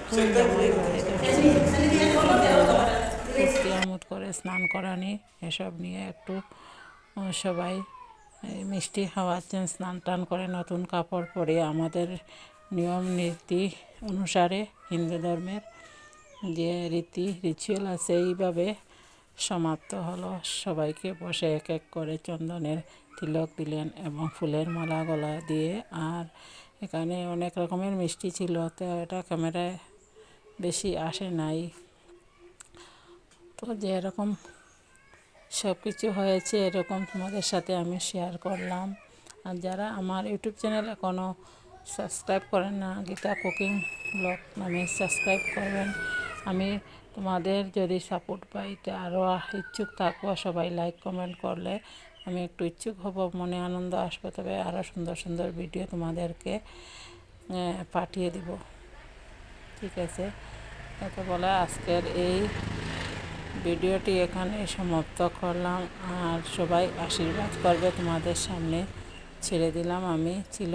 নতুন জামাই ভাইদের ফুর্তি আমোদ করে স্নান করানি এসব নিয়ে একটু সবাই মিষ্টি খাওয়াচ্ছেন, স্নান টান করে নতুন কাপড় পরে আমাদের নিয়ম নীতি অনুসারে হিন্দু ধর্মের যে রিচুয়াল আছে এইভাবে সমাপ্ত হলো। সবাইকে বসে এক এক করে চন্দনের তিলক দিলেন এবং ফুলের মালা গলা দিয়ে। আর এখানে অনেক রকমের মিষ্টি ছিল, তো এটা ক্যামেরায় বেশি আসে নাই। তো যেরকম সব কিছু হয়েছে এরকম তোমাদের সাথে আমি শেয়ার করলাম। আর যারা আমার ইউটিউব চ্যানেল এখনও সাবস্ক্রাইব করেন না, গীতা কুকিং ব্লগ নামে সাবস্ক্রাইব করবেন। আমি তোমাদের যদি সাপোর্ট পাই তো আরও ইচ্ছুক থাকবো, সবাই লাইক কমেন্ট করলে আমি একটু ইচ্ছুক হব, মনে আনন্দ আসবে, তবে আরও সুন্দর সুন্দর ভিডিও তোমাদেরকে পাঠিয়ে দিব। ঠিক আছে, এত বলে আজকের এই ভিডিওটি এখানে সমাপ্ত করলাম। আর সবাই আশীর্বাদ করবে, তোমাদের সামনে ছেড়ে দিলাম। আমি ছিল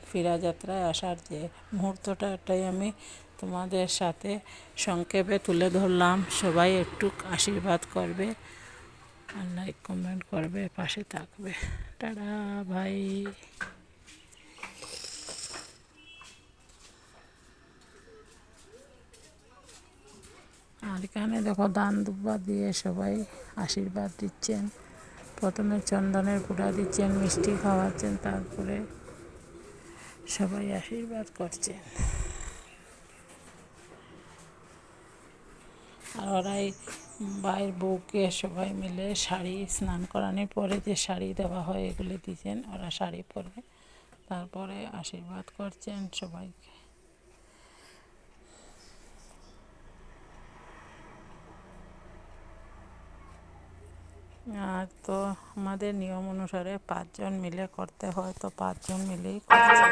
ফিরা যাত্রায় আসার যে মুহূর্তটা, এটাই আমি তোমাদের সাথে সংক্ষেপে তুলে ধরলাম। সবাই একটু আশীর্বাদ করবে আর লাইক কমেন্ট করবে, পাশে থাকবে। টাটা ভাই। আর এখানে দেখো দান দুব্বা দিয়ে সবাই আশীর্বাদ দিচ্ছেন। প্রথমে চন্দনের গুঁড়া দিচ্ছেন, মিষ্টি খাওয়াচ্ছেন, তারপরে সবাই আশীর্বাদ করছেন। আর ওরাই ভাইয়ের বউকে সবাই মিলে শাড়ি, স্নান করানোর পরে যে শাড়ি দেওয়া হয় এগুলি দিচ্ছেন, ওরা শাড়ি পরে তারপরে আশীর্বাদ করছেন সবাইকে। আর তো আমাদের নিয়ম অনুসারে 5 জন মিলে করতে হয়, তো 5 জন মিলেই করছে।